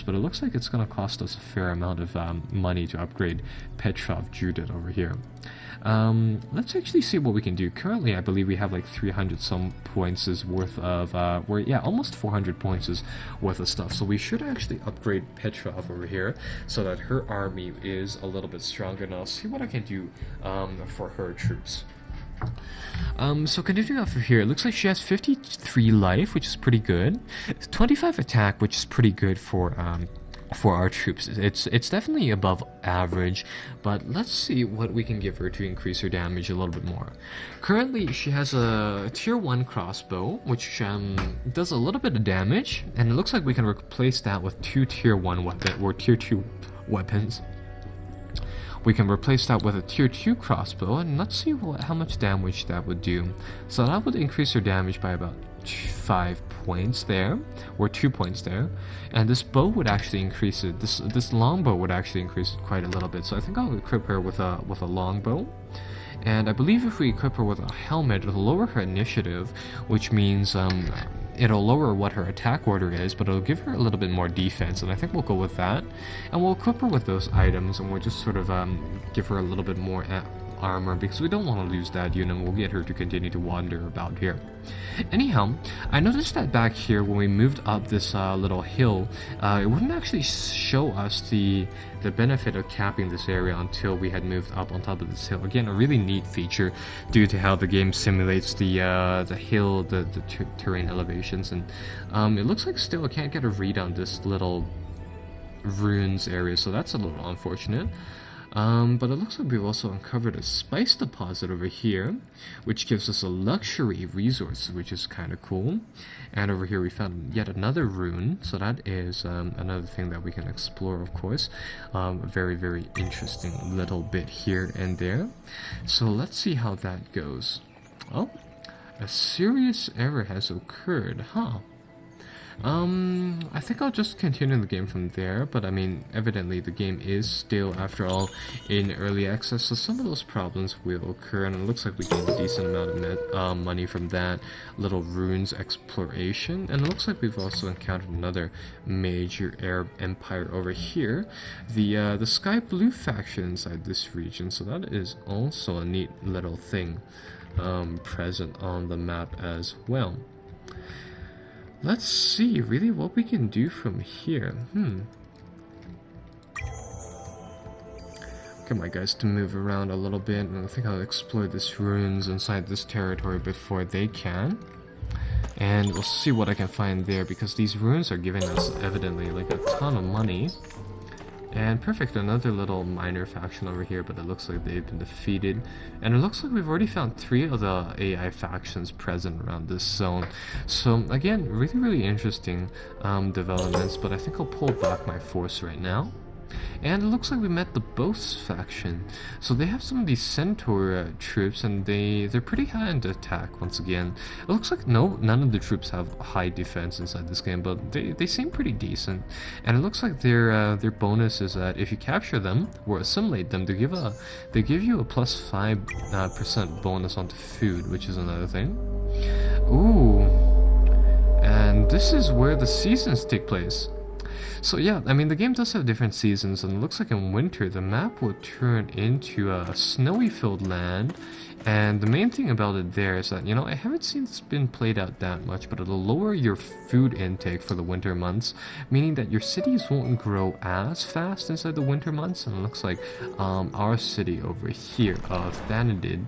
but it looks like it's going to cost us a fair amount of money to upgrade Petrov Judith over here. Let's actually see what we can do. Currently, I believe we have like 300 some points worth of, almost 400 points worth of stuff. So we should actually upgrade Petrov over here so that her army is a little bit stronger. And I'll see what I can do for her troops. So continuing off of here, it looks like she has 53 life, which is pretty good. 25 attack, which is pretty good for our troops. It's definitely above average, but let's see what we can give her to increase her damage a little bit more. Currently, she has a tier 1 crossbow, which does a little bit of damage, and it looks like we can replace that with 2 tier 1 weapon or tier 2 weapons. We can replace that with a tier 2 crossbow, and let's see how much damage that would do. So that would increase her damage by about 5 points there, or 2 points there, and this bow would actually increase it. This longbow would actually increase it quite a little bit. So I think I'll equip her with a longbow, and I believe if we equip her with a helmet, it'll lower her initiative, which means it'll lower what her attack order is, but it'll give her a little bit more defense, and I think we'll go with that. And we'll equip her with those items, and we'll just sort of give her a little bit more armor, because we don't want to lose that unit. We'll get her to continue to wander about here. Anyhow, I noticed that back here when we moved up this little hill, it wouldn't actually show us the benefit of capping this area until we had moved up on top of this hill. Again, a really neat feature due to how the game simulates the hill, the terrain elevations, and it looks like still I can't get a read on this little ruins area, so that's a little unfortunate. But it looks like we've also uncovered a spice deposit over here, which gives us a luxury resource, which is kind of cool. And over here we found yet another rune, so that is another thing that we can explore, of course. A very, very interesting little bit here and there. So let's see how that goes. Oh, a serious error has occurred, huh? I think I'll just continue the game from there, but I mean, evidently the game is still, after all, in early access, so some of those problems will occur, and it looks like we gained a decent amount of money from that little ruins exploration, and it looks like we've also encountered another major Arab empire over here, the Sky Blue faction inside this region, so that is also a neat little thing present on the map as well. Let's see really what we can do from here. Get my guys to move around a little bit, and I think I'll explore this ruins inside this territory before they can. And we'll see what I can find there, because these ruins are giving us evidently like a ton of money. And perfect, another little minor faction over here, but it looks like they've been defeated. And it looks like we've already found 3 of the AI factions present around this zone. So again, really, really interesting developments, but I think I'll pull back my force right now. And it looks like we met the Boss faction. So they have some of these Centaur troops, and they're pretty high in attack once again. It looks like none of the troops have high defense inside this game, but they seem pretty decent. And it looks like their bonus is that if you capture them or assimilate them, they give you a plus 5% bonus onto food, which is another thing. Ooh, and this is where the seasons take place. So yeah, I mean, the game does have different seasons, and it looks like in winter the map will turn into a snowy filled land. And the main thing about it there is that, you know, I haven't seen this been played out that much, but it'll lower your food intake for the winter months, meaning that your cities won't grow as fast inside the winter months. And it looks like our city over here of Thanid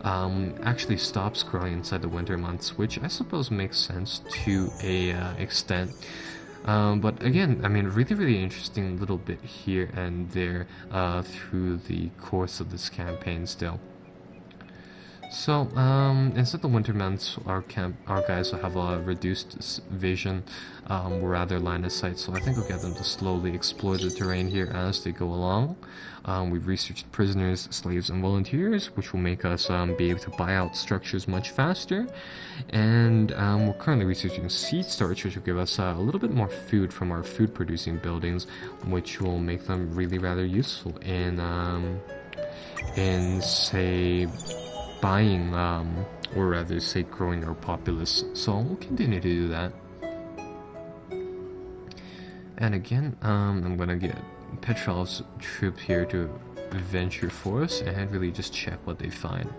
actually stops growing inside the winter months, which I suppose makes sense to a extent. But again, I mean, really, really interesting little bit here and there through the course of this campaign still. So, instead of the winter months, our guys will have a reduced vision, or rather line of sight, so I think we'll get them to slowly explore the terrain here as they go along. We've researched prisoners, slaves, and volunteers, which will make us be able to buy out structures much faster. And we're currently researching seed storage, which will give us a little bit more food from our food-producing buildings, which will make them really rather useful in say, buying, or rather say growing our populace. So we'll continue to do that. And again, I'm gonna get Petrov's troop here to venture force and really just check what they find.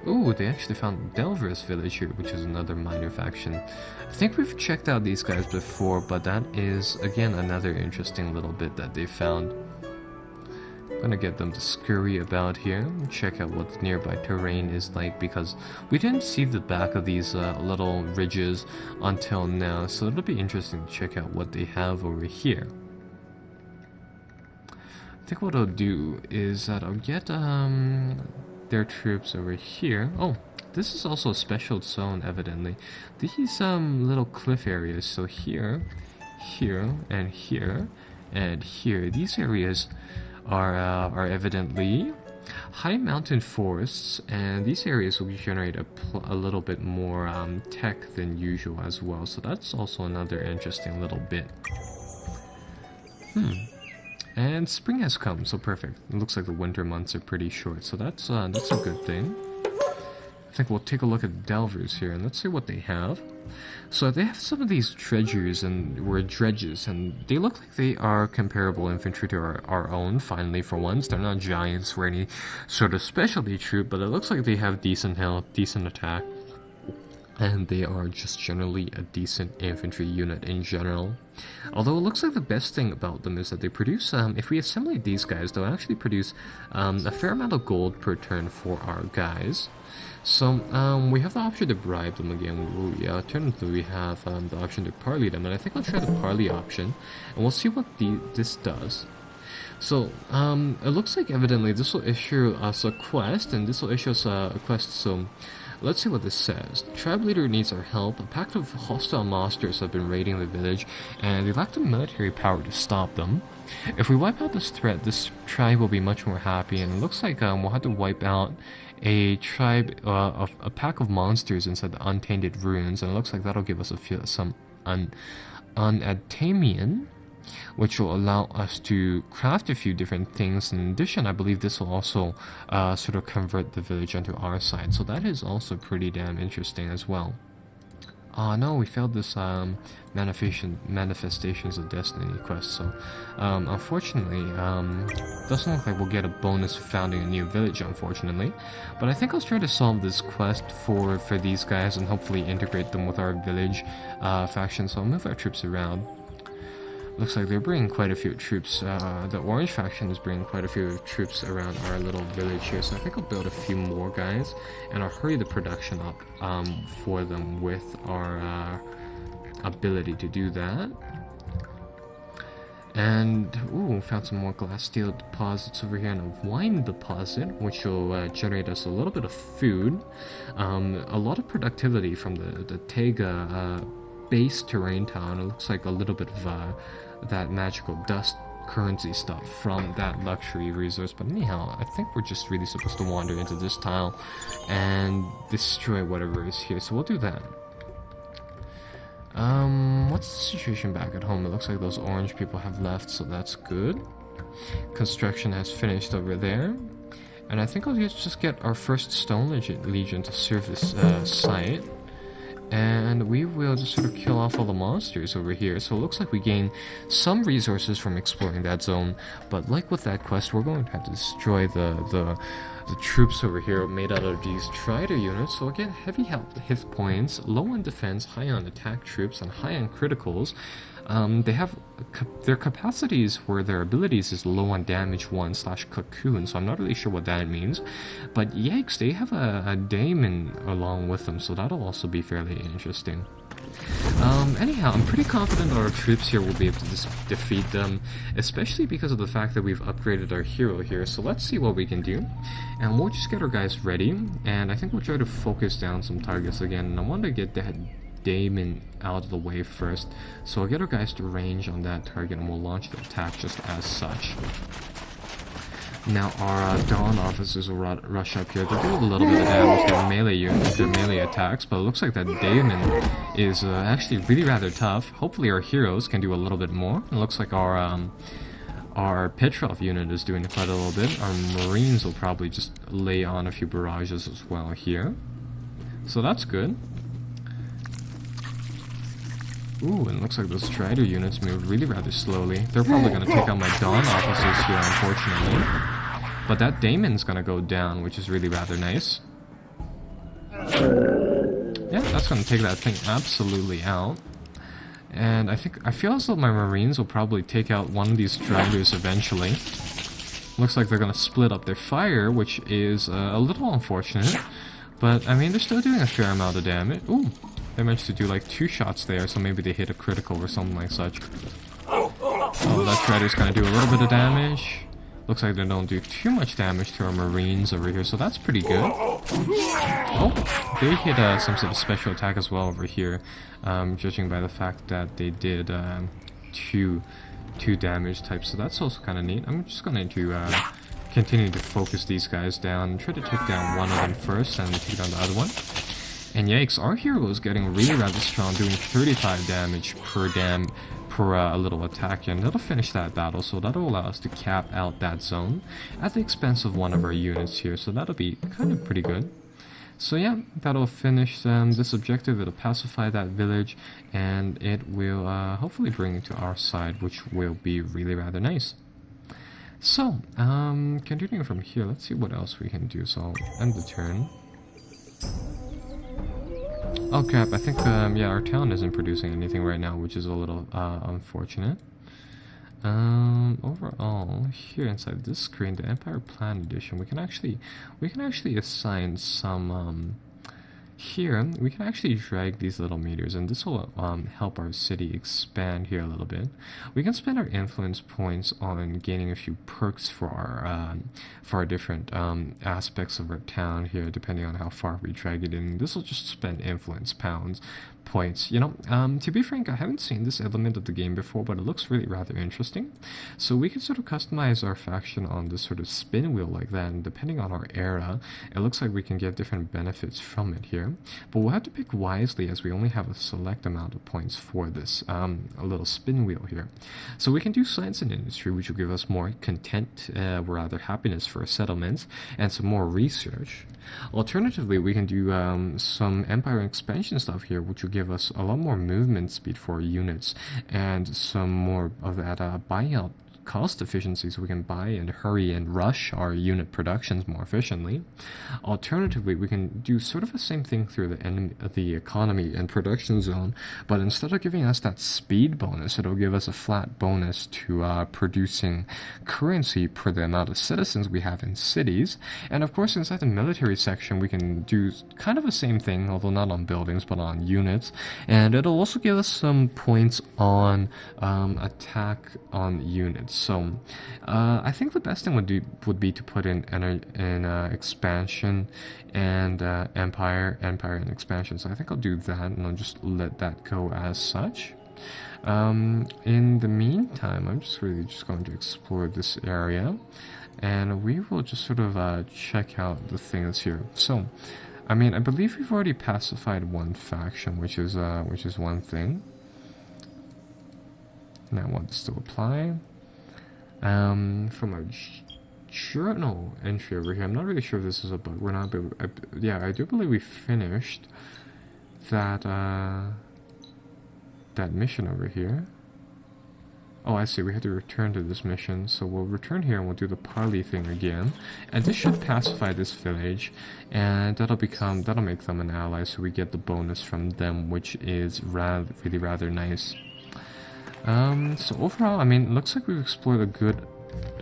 Ooh, they actually found Delver's village here, which is another minor faction. I think we've checked out these guys before, but that is, again, another interesting little bit that they found. I'm gonna get them to scurry about here and check out what the nearby terrain is like, because we didn't see the back of these little ridges until now, so it'll be interesting to check out what they have over here. I think what I'll do is that I'll get their troops over here. Oh, this is also a special zone, evidently. These little cliff areas, so here, here, and here, and here, these areas are evidently high mountain forests, and these areas will generate a little bit more tech than usual as well, so that's also another interesting little bit. And spring has come, so perfect. It looks like the winter months are pretty short, so that's a good thing. I think we'll take a look at Delvers here, and let's see what they have. So they have some of these dredges, and they look like they are comparable infantry to our own, finally, for once. They're not giants or any sort of specialty troop, but it looks like they have decent health, decent attack, and they are just generally a decent infantry unit in general. Although it looks like the best thing about them is that they produce, if we assimilate these guys, they'll actually produce a fair amount of gold per turn for our guys. So we have the option to bribe them again. Alternatively, we have the option to parley them, and I think I'll try the parley option, and we'll see what this does. So, it looks like evidently this will issue us a quest, and this will issue us a quest, so let's see what this says. The tribe leader needs our help. A pack of hostile monsters have been raiding the village, and they lack the military power to stop them. If we wipe out this threat, this tribe will be much more happy, and it looks like we'll have to wipe out a tribe, a pack of monsters inside the Untainted Ruins, and it looks like that'll give us some unadamium, which will allow us to craft a few different things. In addition, I believe this will also sort of convert the village onto our side, so that is also pretty damn interesting as well. No, we failed this Manifestations of Destiny quest, so unfortunately, doesn't look like we'll get a bonus for founding a new village, unfortunately. But I think I'll try to solve this quest for these guys and hopefully integrate them with our village faction, so I'll move our troops around. Looks like they're bringing quite a few troops. The orange faction is bringing quite a few troops around our little village here, so I think I'll build a few more guys, and I'll hurry the production up for them with our ability to do that. And, ooh, found some more glass steel deposits over here, and a wine deposit, which will generate us a little bit of food. A lot of productivity from the Tega base terrain town. It looks like a little bit of that magical dust currency stuff from that luxury resource, but anyhow, I think we're just really supposed to wander into this tile and destroy whatever is here, so we'll do that. What's the situation back at home? It looks like those orange people have left, so that's good. Construction has finished over there, and I think I'll just get our first Stone Legion to serve this site. And we will just sort of kill off all the monsters over here. So it looks like we gain some resources from exploring that zone, but like with that quest, we're going to have to destroy the troops over here made out of these Trider units. So again, heavy hit points, low on defense, high on attack troops, and high on criticals. They have their capacities where their abilities is low on damage 1/cocoon, so I'm not really sure what that means. But yikes, they have a daemon along with them, so that'll also be fairly interesting. Anyhow, I'm pretty confident our troops here will be able to defeat them, especially because of the fact that we've upgraded our hero here. So let's see what we can do, and we'll just get our guys ready, and I think we'll try to focus down some targets again, and I want to get that daemon out of the way first, so I'll get our guys to range on that target, and we'll launch the attack just as such. Now our Dawn officers will rush up here. They'll do a little bit of damage to their melee attacks, but it looks like that daemon is actually really rather tough. Hopefully our heroes can do a little bit more. It looks like our Petrov unit is doing quite a little bit. Our Marines will probably just lay on a few barrages as well here, so that's good. Ooh, and it looks like those Strider units move really rather slowly. They're probably going to take out my Dawn officers here, unfortunately. But that Daemon's going to go down, which is really rather nice. Yeah, that's going to take that thing absolutely out. And I feel as though my Marines will probably take out one of these Striders eventually. Looks like they're going to split up their fire, which is a little unfortunate. But, I mean, they're still doing a fair amount of damage. Ooh, they managed to do like 2 shots there, so maybe they hit a critical or something like such. Oh, that Strider's going to do a little bit of damage. Looks like they don't do too much damage to our Marines over here, so that's pretty good. Oh, they hit some sort of special attack as well over here, judging by the fact that they did 2 damage types, so that's also kind of neat. I'm just going to continue to focus these guys down, try to take down one of them first, and take down the other one. And yikes, our hero is getting really rather strong, doing 35 damage per a little attack, and that'll finish that battle, so that'll allow us to cap out that zone at the expense of one of our units here, so that'll be kind of pretty good. So yeah, that'll finish this objective. It'll pacify that village, and it will hopefully bring it to our side, which will be really rather nice. So, continuing from here, let's see what else we can do. So I'll end the turn. Oh crap, I think, yeah, our town isn't producing anything right now, which is a little unfortunate. Overall, here inside this screen, the Empire Plan Edition, we can actually assign some, here, we can actually drag these little meters, and this will help our city expand here a little bit. We can spend our influence points on gaining a few perks for our different aspects of our town here, depending on how far we drag it in. This will just spend influence points. You know, to be frank, I haven't seen this element of the game before, but it looks really rather interesting. So we can sort of customize our faction on this sort of spin wheel like that, and depending on our era, it looks like we can get different benefits from it here. But we'll have to pick wisely, as we only have a select amount of points for this a little spin wheel here. So we can do science and industry, which will give us more content, or rather happiness for our settlements, and some more research. Alternatively, we can do some empire expansion stuff here, which will give us a lot more movement speed for our units, and some more of that buyout cost efficiency, so we can buy and hurry and rush our unit productions more efficiently. Alternatively, we can do sort of the same thing through the economy and production zone, but instead of giving us that speed bonus, it'll give us a flat bonus to producing currency per the amount of citizens we have in cities. And of course, inside the military section, we can do kind of the same thing, although not on buildings, but on units. And it'll also give us some points on attack on units. So, I think the best thing would be to put in expansion and empire and expansion. So I think I'll do that, and I'll just let that go as such. In the meantime, I'm just really going to explore this area, and we will just sort of check out the things here. So, I mean, I believe we've already pacified one faction, which is one thing. Now, I want this to apply. From our journal entry over here, I'm not really sure if this is a bug. We're not, but yeah, I do believe we finished that that mission over here. Oh, I see. We had to return to this mission, so we'll return here and we'll do the parley thing again. And this should pacify this village, and that'll make them an ally, so we get the bonus from them, which is really rather nice. So overall, I mean, it looks like we've explored a good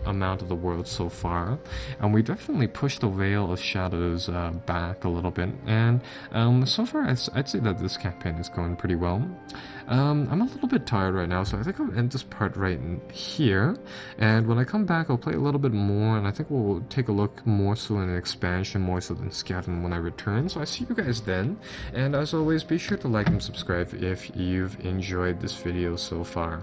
amount of the world so far, and we definitely pushed the Veil of Shadows back a little bit, and so far I'd say that this campaign is going pretty well. I'm a little bit tired right now, so I think I'll end this part right in here, and when I come back I'll play a little bit more, and I think we'll take a look more so in expansion, more so than Scathing when I return. So I see you guys then, and as always, be sure to like and subscribe if you've enjoyed this video so far.